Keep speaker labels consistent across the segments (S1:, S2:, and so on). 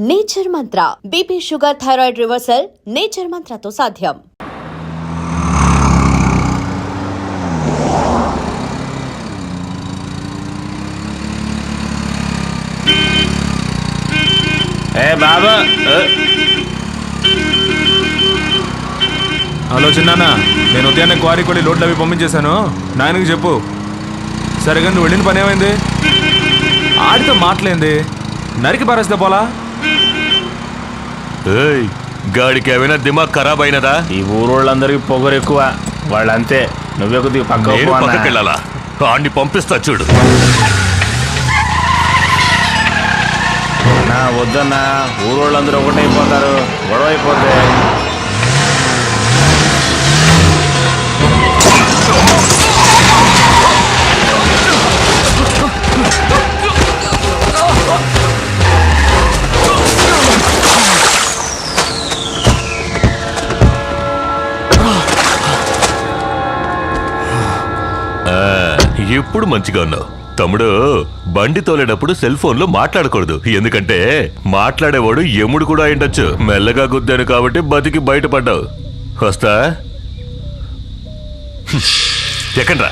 S1: Nature Mantra BP sugar thyroid reversal Nature మంత్రతో సాధ్యం.
S2: బాబా
S3: హలో చిన్నాన్న, నేను ఉదయాన్నే క్వారీ కొడి లోడ్లు అవి పంపించేశాను. నాయనకి చెప్పు. సరిగా నువ్వు వెళ్ళిన పని ఏమైంది? ఆడితో మాటలేంది, నరికి పారేస్తే పోలా.
S2: గాడికి ఏమైనా దిమాగ్ ఖరాబ్ అయినదా?
S4: ఈ ఊరోళ్ళందరికీ పొగరు ఎక్కువ, వాళ్ళంతే. నువ్వే కొద్దిగా
S2: పక్కకి వెళ్ళాలా? ఆడిని పంపిస్తా చూడు.
S4: వద్దన్నా, ఊరోళ్ళందరూ ఒకటైపోతారు, గొడవ అయిపోతే.
S2: ఇప్పుడు మంచిగా ఉన్నావు తమ్ముడు. బండి తోలేటప్పుడు సెల్ ఫోన్ లో మాట్లాడకూడదు, ఎందుకంటే మాట్లాడేవాడు యముడు కూడా అయిండొచ్చు. మెల్లగా గుద్దాను కాబట్టి బతికి బయటపడ్డావు. వస్తా, ఎక్కడ్రా?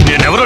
S2: నేనెవరో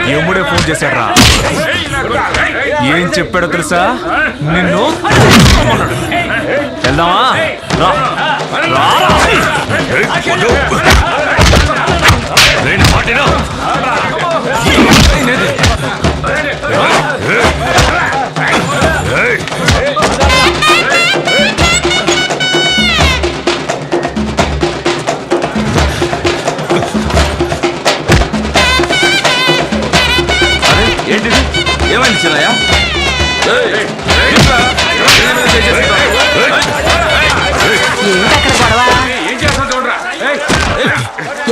S3: యముడే ఫోన్ చేశాడ్రా. ఏం చెప్పాడో తెలుసా? నిన్ను వెళ్దామా?
S5: ఏంటిది? ఏమైంది చిన్నయ్య?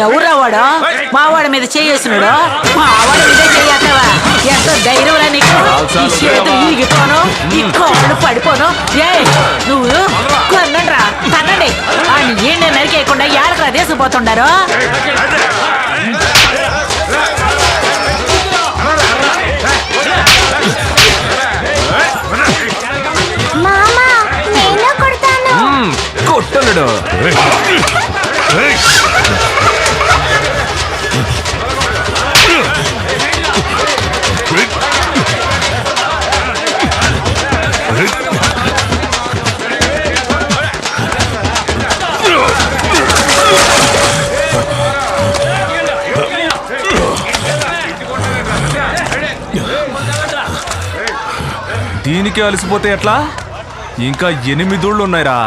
S6: ఎవరా వాడు? మావాడి మీద చేసినాడు, మావాడి మీద చేయవా? ఎంత ధైర్యం నీకు? ఈ చేతులు ఈగిపోను, ఈ కాళ్ళు పడిపోను. ఏ నువ్వు కొనండ్రా, తనండి. వాడిని ఏంటి నరికేయకుండా ఏళ్ళకరా తీసుకుపోతుండారు.
S3: కొట్టలేడు. దీనికి అలసిపోతే ఎట్లా? ఇంకా 8 ఊళ్ళు ఉన్నాయిరా.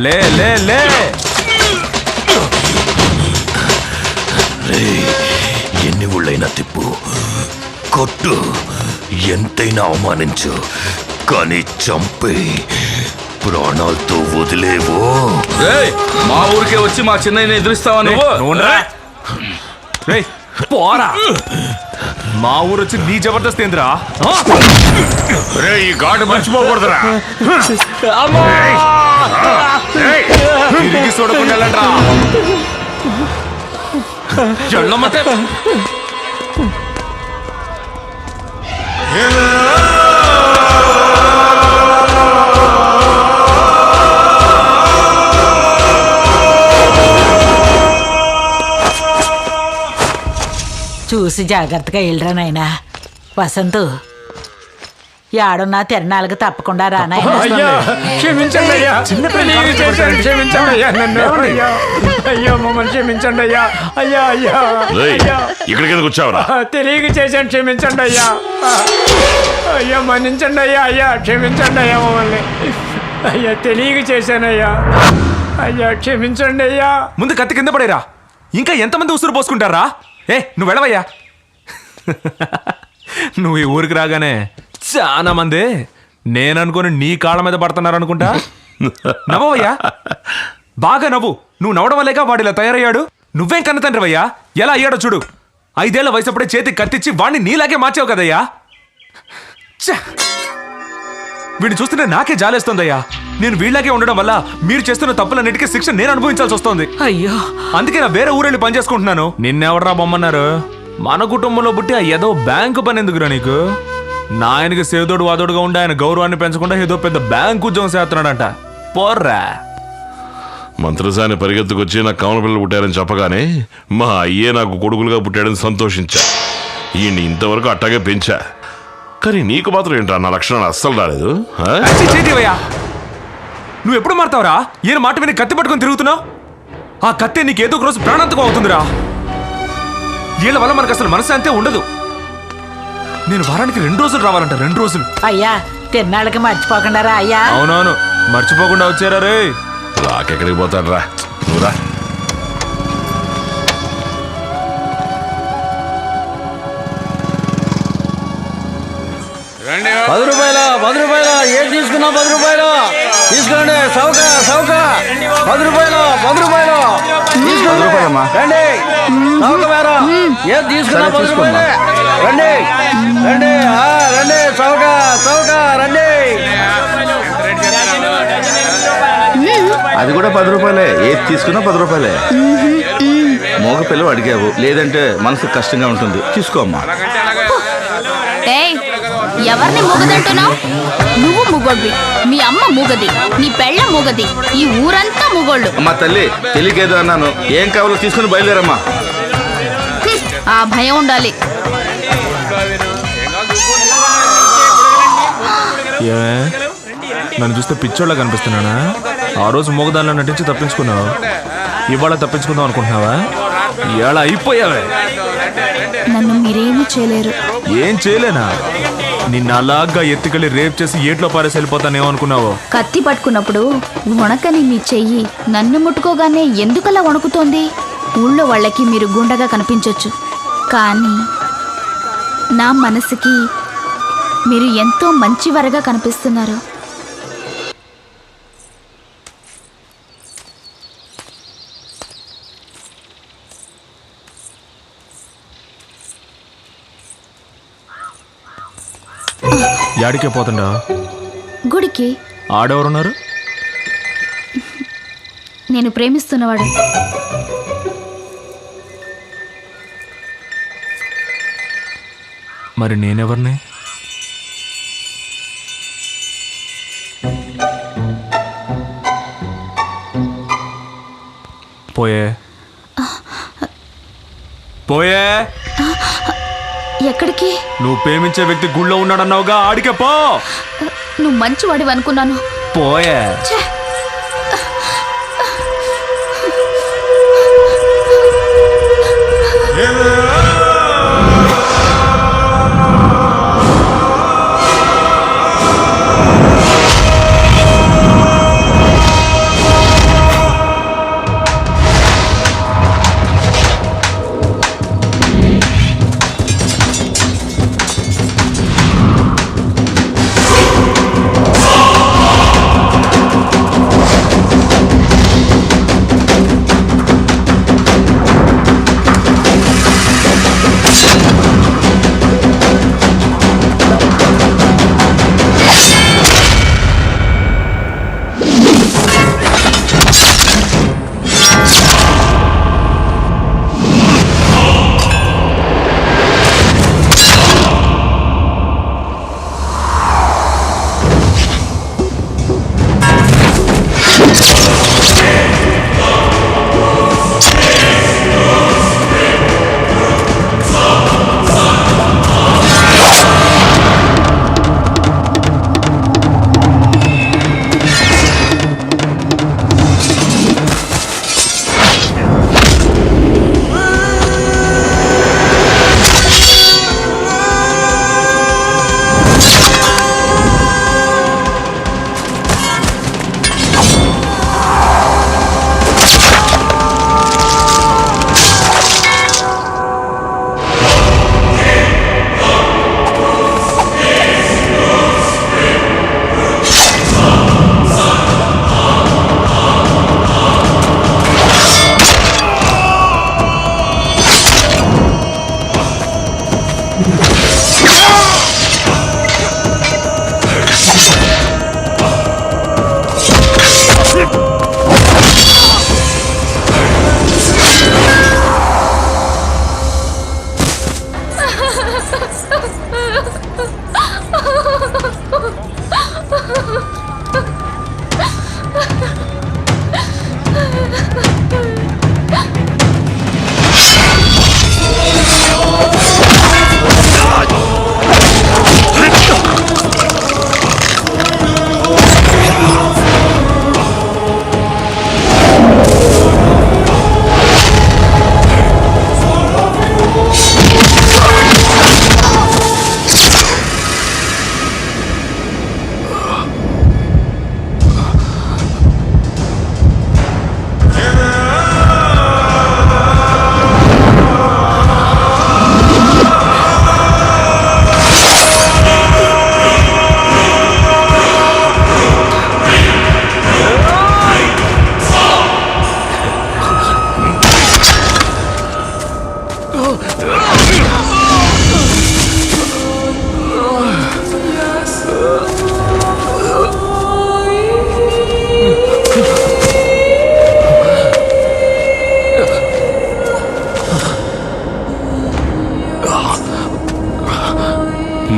S3: లే లే లే.
S2: ఎన్ని ఊళ్ళైనా తిప్పు, కొట్టు, ఎంతైనా అవమానించు, కానీ చంపి ప్రాణాలతో వదిలేవు.
S5: మా ఊరికే వచ్చి మా చిన్నయ్యని ఎదురిస్తావా నువ్వు?
S3: పోరా, మా ఊరు వచ్చి నీ జబర్దస్త్ ఏంద్రా?
S2: ఈ గాడు మర్చిపోకూడదురా.
S3: తిరిగి చూడకుండా వెళ్ళండ్రా.
S5: చెల్లమ్మతే
S6: చూసి జాగ్రత్తగా వెళ్ళరా నాయనా. వసంతు యాడున్నా తిరణాలకు తప్పకుండా రా నాయనా.
S7: అయ్యా క్షమించండి అయ్యా, తెలియక చేశాను, క్షమించండి అయ్యా నన్ను. అయ్యా అయ్యా మమ్మల్ని క్షమించండి అయ్యా. అయ్యా అయ్యా అయ్యా
S2: ఇక్కడికి ఎందుకు వచ్చావురా?
S7: తెలియక చేశాను, క్షమించండి అయ్యా. అయ్యా మన్నించండి అయ్యా. అయ్యా క్షమించండి అయ్యా మమ్మల్ని. అయ్యా తెలియక చేశానయ్యా. అయ్యా క్షమించండి అయ్యా.
S3: ముందు కత్తి కింద పడేరా. ఇంకా ఎంతమంది ఉసురు పోసుకుంటారా? నువ్వు వెళ్ళవయ్యా. నువ్వు ఈ ఊరికి రాగానే చాలా మంది నేననుకుని నీ కాళ్ళ మీద పడుతున్నారు అనుకుంటా. నవ్వయ్యా, బాగా నవ్వు. నువ్వు నవ్వడం వల్లేగా వాడు ఇలా తయారయ్యాడు. నువ్వేం కన్న తండ్రివయ్యా, ఎలా అయ్యాడో చూడు. 5 ఏళ్ల వయసు అప్పుడే చేతికి కత్తిచ్చి వాడిని నీలాగే మార్చావు కదయ్యా. వీడిని చూస్తుంటే నాకే జాలేస్తోందయ్యా. నేను వీళ్ళకే ఉండడం వల్ల మీరు చేస్తున్న తప్పులన్నిటికీ శిక్ష నేను అనుభవించాల్సి వస్తుంది.
S6: అయ్యో
S3: అందుకే నా వేరే ఊరెళ్ళి పని చేసుకుంటున్నాను. నిన్నెవడరా బొమ్మన్నారు? మన కుటుంబంలో పుట్టి ఆ ఏదో బ్యాంకు పని ఎందుకురా నీకు? నా ఆయనకి సేదోడు వాదోడుగా ఉండి ఆయన గౌరవాన్ని పెంచకుండా ఏదో పెద్ద బ్యాంకు ఉద్యోగం చేస్తున్నాడంట. పోర్రా.
S2: మంత్రసాని పరిగెత్తుకొచ్చి నాకు కమల పిల్లలు పుట్టారని చెప్పగానే మా అయ్యే నాకు కొడుకులుగా పుట్టాడని సంతోషించా. ఈయన్ని ఇంతవరకు అట్టాగే పెంచా. కానీ నీకు మాత్రం ఏంట్రా నా లక్షణాలు అస్సలు రాలేదు.
S3: చేతివయ్యా, నువ్వు ఎప్పుడు మారుతావురా? ఈయన మాట విని కత్తి పట్టుకొని తిరుగుతున్నావు. ఆ కత్తి నీకు ఏదో ఒక రోజు ప్రాణాంతకం అవుతుందిరా. వీళ్ళ వల్ల మనకు అసలు మనశ్శాంతి ఉండదు. నేను వారానికి 2 రోజులు రావాలంట. 2 రోజులు.
S6: అయ్యా తిరణాలకి మర్చిపోకుండా రా అయ్యా.
S3: అవునవును, మర్చిపోకుండా వచ్చారా రే.
S2: రాకెక్కడికి పోతాడు రా, నువ్వురా.
S7: ₹10 ఏం తీసుకున్నా? ₹10 తీసుకోండి. సౌక సౌక ₹10 తీసుకోండి. రండి సౌక వేరా ఏం తీసుకున్నా? ₹10 రండి రండి రండి సౌక సౌక రండి.
S5: అది కూడా ₹10. ఏది తీసుకున్నా ₹10. మోగ పిల్లలు అడిగావు, లేదంటే మనసుకు కష్టంగా ఉంటుంది. తీసుకోమ్మా.
S8: ఏయ్, ఎవరిని మూగదంటున్నావు? నువ్వు మూగోడ్వి, మీ అమ్మ మూగది, నీ పెళ్ళ మూగది, ఈ ఊరంతా మూగోళ్ళు.
S5: అమ్మా తల్లి, తెలియకేదో అన్నాను. ఏం కావాలో తీసుకుని బయలుదేరమ్మా.
S8: ఆ భయం ఉండాలి.
S3: నన్ను చూస్తే పిచ్చోళ్ళ కనిపిస్తున్నానా? ఆ రోజు మూగదానిలో నటించి తప్పించుకున్నావు. ఇవాళ తప్పించుకుందాం అనుకుంటున్నావా? ఇవాళ అయిపోయావే.
S8: నన్ను మీరేమీ చేయలేరు.
S3: ఏం చేయలేనా? నిన్న అలాగా ఎత్తుకెళ్ళి రేప్ చేసి ఏట్లో పారేసి వెళ్ళిపోతానేమో అనుకున్నావో.
S8: కత్తి పట్టుకున్నప్పుడు వణకని మీ చెయ్యి నన్ను ముట్టుకోగానే ఎందుకలా వణుకుతోంది? ఊళ్ళో వాళ్ళకి మీరు గుండగా కనిపించొచ్చు, కానీ నా మనసుకి మీరు ఎంతో మంచివారుగా కనిపిస్తున్నారు.
S3: యాడికే పోతుండా?
S8: గుడికి.
S3: ఆడెవరున్నారు?
S8: నేను ప్రేమిస్తున్నవాడు.
S3: మరి నేనెవరిని? పోయే పోయే.
S8: ఎక్కడికి?
S3: నువ్వు ప్రేమించే వ్యక్తి గుళ్ళో ఉన్నాడన్నావుగా, ఆడికే పో.
S8: నువ్వు మంచివాడివి అనుకున్నాను.
S3: పోయే.
S8: ఛే!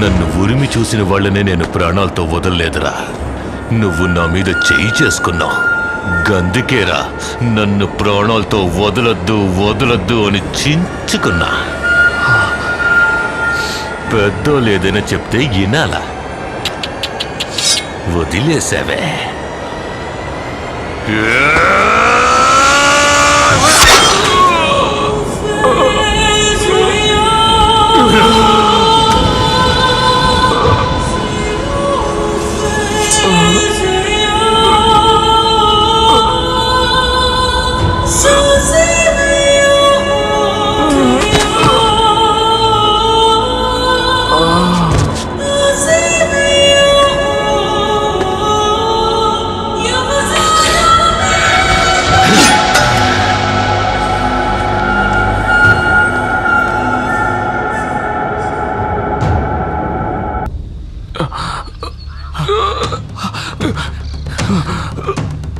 S2: నన్ను ఉరిమి చూసిన వాళ్ళనే నేను ప్రాణాలతో వదలలేదురా. నువ్వు నా మీద చేయి చేసుకున్నావు. గందుకేరా నన్ను ప్రాణాలతో వదలొద్దు వదలొద్దు అని చించుకున్నా. పెద్దోళ్ళు ఏదైనా చెప్తే వినాలా, వదిలేసావే.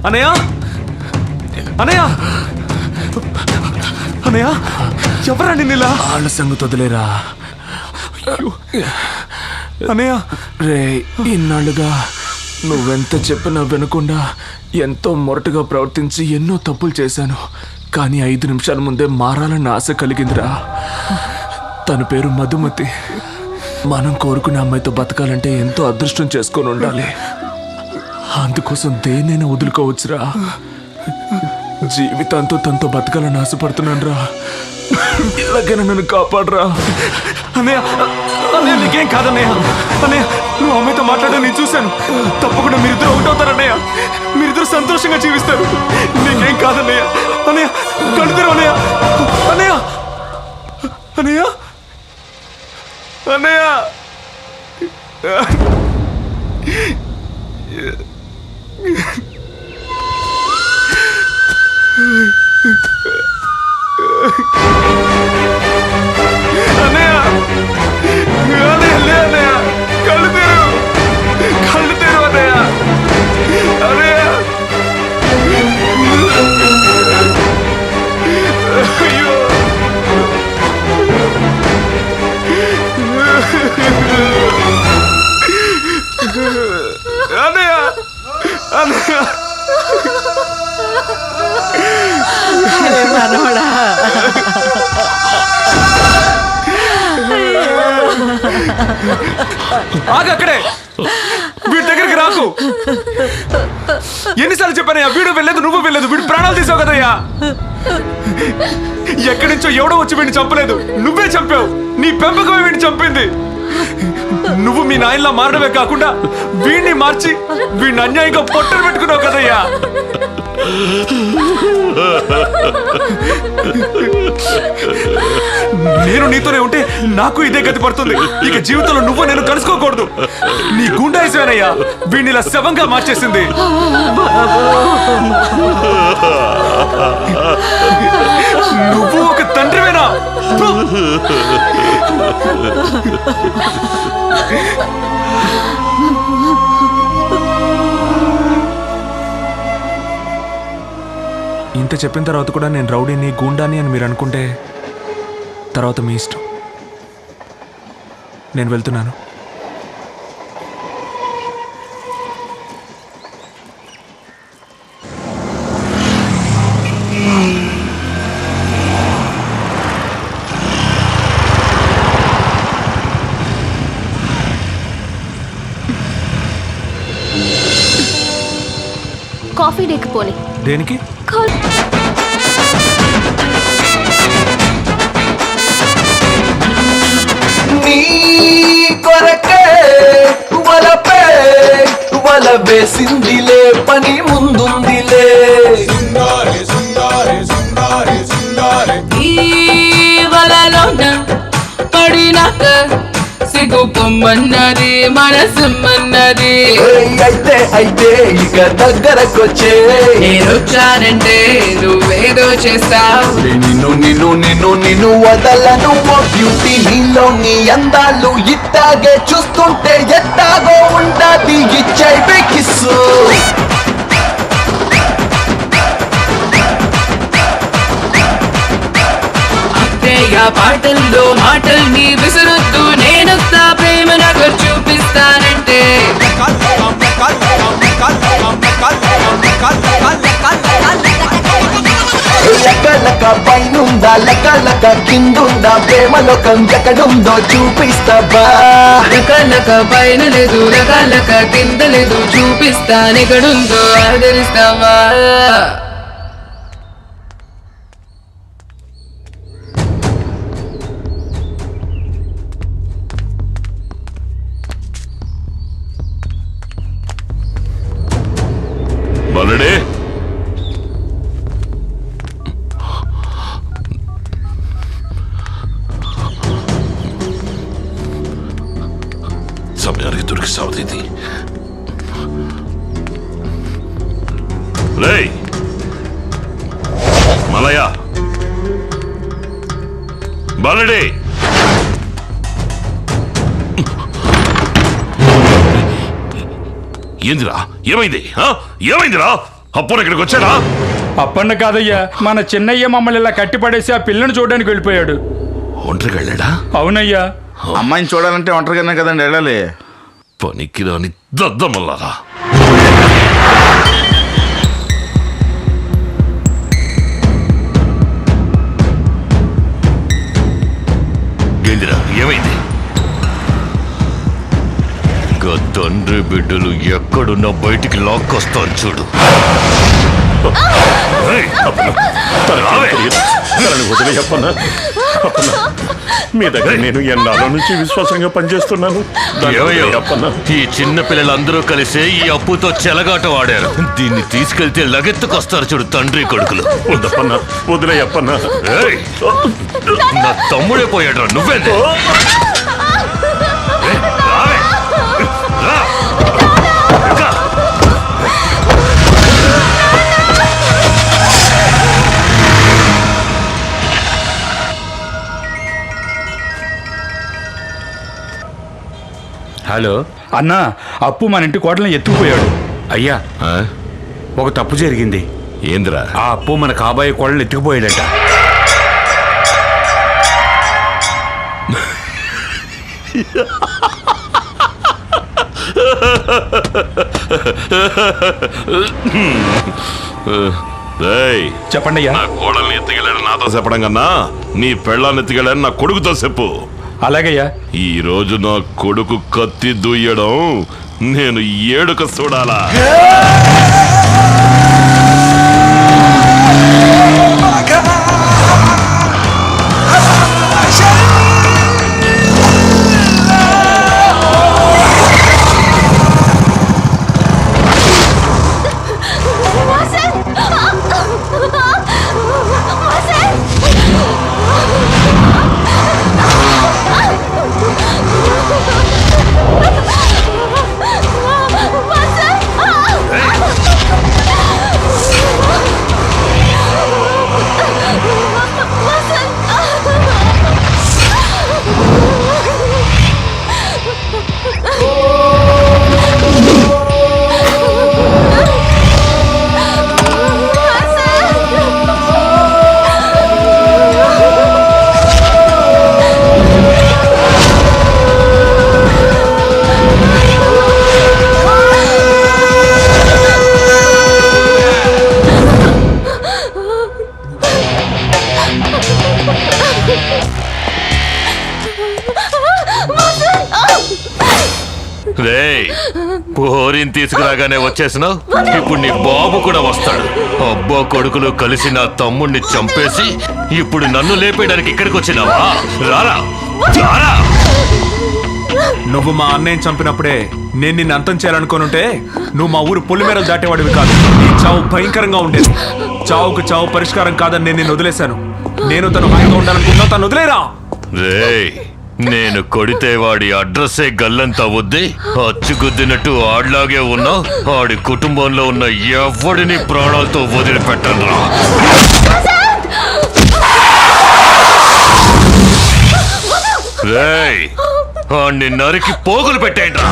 S3: అనయ్య, అనయ్య, అనయ్య, ఎవరండి నీలా?
S4: వాళ్ళ సంగతి వదిలేరా.
S3: అనయ్య,
S4: రే, ఇన్నాళ్ళుగా నువ్వెంత చెప్పినా వినకుండా ఎంతో మొరటుగా ప్రవర్తించి ఎన్నో తప్పులు చేశాను. కానీ 5 నిమిషాల ముందే మారాలన్న ఆశ కలిగిందిరా. తన పేరు మధుమతి. మనం కోరుకునే అమ్మాయితో బతకాలంటే ఎంతో అదృష్టం చేసుకొని ఉండాలి. అందుకోసం దేన్నైనా వదులుకోవచ్చురా. జీవితాంతో తనతో బతకాలని ఆశపడుతున్నాను రా. ఇలాగైనా నన్ను కాపాడరా.
S3: అనయ్య, అనయ్య, నీకేం కాదన్నయ్య. అనయ్య, నువ్వు అమ్మాయితో మాట్లాడడం నేను చూశాను. తప్పకుండా మీరిద్దరు ఒకటవుతారన్నయ్య. మీరిద్దరు సంతోషంగా జీవిస్తారు. నీకేం కాదన్నయ్య. అనయ్య, కడుతారు అనయ్య. అనయ్య, అనయ్య, అనయ్య. అనయ్య, అనయ్య, లే అనయ్య, కళ్ళు తెరు, కళ్ళు తెరు అనయ్య. అనయ్య, అయ్యో, అనయ్య, అనయ్య.
S6: మనవడా,
S3: ఆగక్కడే, వీడి దగ్గరికి రాకు. ఎన్నిసార్లు చెప్పానయ్యా, వీడు వెళ్ళలేదు నువ్వు వెళ్ళలేదు. వీడు ప్రాణాలు తీసావు కదయ్యా. ఎక్కడి నుంచో ఎవడో వచ్చి వీడిని చంపలేదు, నువ్వే చంపావు. నీ పెంపకమే వీడిని చంపింది. నువ్వు మీ నాయనలా మారడమే కాకుండా వీడిని మార్చి వీడిని అన్యాయంగా పొట్టలు పెట్టుకున్నావు కదయ్యా. నేను నీతోనే ఉంటే నాకు ఇదే గతి పడుతుంది. ఇక జీవితంలో నువ్వు నేను కలుసుకోకూడదు. నీ గుండాయిసేనయ్యా వీడిని ఇలా శవంగా మార్చేసింది. నువ్వు ఒక తండ్రివేనా? ఇంత చెప్పిన తర్వాత కూడా నేను రౌడీని గూండాని అని మీరు అనుకుంటే తర్వాత మీ ఇష్టం. నేను వెళ్తున్నాను.
S8: కాఫీ డేకి పోనీ.
S3: దేనికి?
S9: నీ కొరకే వలపే వల వేసిందిలే, పని ముందుందిలే.
S6: ఈ వలలోన పడినాక సిగ్గుపో
S10: పొమ్మన్నది మనసుమ్మన్నది.
S9: అయితే ఇక దగ్గరకొచ్చే
S10: నేనొచ్చానంటే నువ్వేదో చేస్తావు.
S9: నిన్ను వదలను ఓ బ్యూటీ, నీలోని అందాలు ఇట్టాగే చూస్తుంటే ఎట్టాగో ఉండాది. ఇచ్చైవే కిస్సు
S10: ఆ పాటల్లో మాటల్ని విసురుద్దు, నేనొస్తా ప్రేమ నాకు చూపిస్తానంటే.
S9: లక పైనుందా లక కిందుందా, ప్రేమలోకం ఎక్కడుందో చూపిస్తావా.
S10: రకాలక పైన లేదు రకాలక కింద లేదు, చూపిస్తానెక్కడుందో ఆదరిస్తావా.
S2: బల్లడే, సమయానికి దొరికి సావతీది. రేయ్ మలయ, బల్లడే, ఏందిరా? ఏమైంది? ఏమైందిరా? అప్పుడు ఇక్కడికి వచ్చాడా?
S7: అప్పన్న కాదయ్యా, మన చిన్నయ్య మమ్మల్ని ఇలా కట్టిపడేసి ఆ పిల్లని చూడడానికి వెళ్ళిపోయాడు.
S2: ఒంటరికి వెళ్ళాడా?
S7: అవునయ్యా.
S5: అమ్మాయిని చూడాలంటే ఒంటరిగానే కదండి వెళ్ళాలి.
S2: పనికి రాని దద్దమల్లారా. గేందిరా, ఏమైంది? తండ్రి బిడ్డలు ఎక్కడున్నా బయటికి లాక్కొస్తాను చూడు.
S11: మీ దగ్గర నేను ఎన్నాళ్ళ నుంచి విశ్వాసంగా పనిచేస్తున్నాను.
S2: ఈ చిన్న పిల్లలందరూ కలిసి ఈ అప్పుతో చెలగాట ఆడారు. దీన్ని తీసుకెళ్తే లగెత్తుకొస్తారు చూడు తండ్రి కొడుకులు.
S11: వద్దప్పన్నా, వదిలేయప్పన్నా.
S2: నా తమ్ముడే పోయాడు, నువ్వేందే?
S7: హలో అన్నా, అప్పు మన ఇంటి కోటలను ఎత్తుకుపోయాడు.
S11: అయ్యా, ఒక తప్పు జరిగింది.
S2: ఏంద్రా?
S11: ఆ అప్పు మన కాబోయే కోడలు ఎత్తుకుపోయాడట.
S7: చెప్పండి అయ్యా.
S2: నా కోడల్ని ఎత్తుకెళ్ళాడు నాతో చెప్పడం కన్నా నీ పెళ్ళాన్ని ఎత్తుకెళ్ళాడు నా కొడుకుతో చెప్పు.
S7: అలాగయ్యా.
S2: ఈ రోజు నా కొడుకు కత్తి దుయ్యడం నేను ఏడుక చూడాలా? పోరిని తీసుకురాగానే వచ్చేసినావు. ఇప్పుడు నీ బాబు కూడా వస్తాడు. అబ్బా కొడుకులు కలిసి నా తమ్ముణ్ణి చంపేసి ఇప్పుడు నన్ను లేపేయడానికి ఇక్కడికి వచ్చినావా? రారా రారా.
S3: నువ్వు మా అన్నయ్యని చంపినప్పుడే నేను నిన్ను అంతం చేయాలనుకోనుంటే నువ్వు మా ఊరు పొలిమేరలు దాటేవాడివి కాదు. నీ చావు భయంకరంగా ఉండేది. చావుకు చావు పరిష్కారం కాదని నేను నిన్ను వదిలేశాను. నేను తను హాయిగా ఉండాలనుకున్నా, తను వదిలేరా.
S2: రేయ్, నేను కొడితే వాడి అడ్రస్సే గల్లంత అవుద్ది. అచ్చుగుద్దినట్టు ఆడ్లాగే ఉన్నా ఆడి కుటుంబంలో ఉన్న ఎవడిని ప్రాణాలతో వదిలిపెట్టనురా. రేయ్, ఆడిని నరికి పోగులు పెట్టేయండి రా.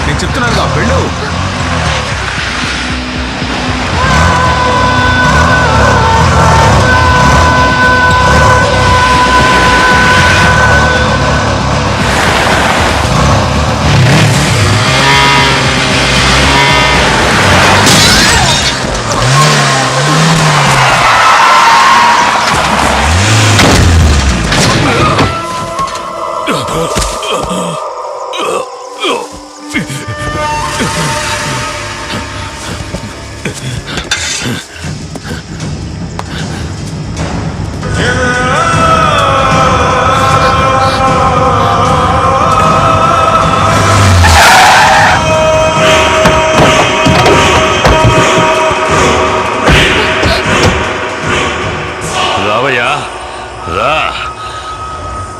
S3: నేను చెప్తున్నానుగా వెళ్ళు.
S2: రా,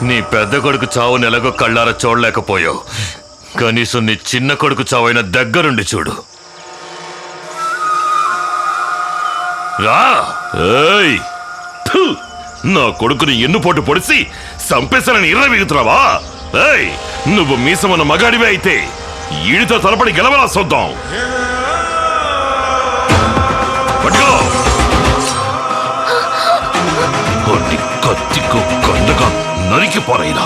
S2: నీ పెద్ద కొడుకు చావు నెలగో కళ్ళారా చూడలేకపోయావు. కనీసం నీ చిన్న కొడుకు చావైన దగ్గరుండి చూడు. రా. ఏయ్, థు, నా కొడుకుని ఎన్నుపోటు పొడిసి సంపేశానని ఇర్రవీగుతున్నావా? ఏయ్, నువ్వు మీసమన్న మగాడివే అయితే ఈడితో తలపడి గెలవలా చూద్దాం. పట్టుకో. కత్తికో కండగా నరికి పారైనా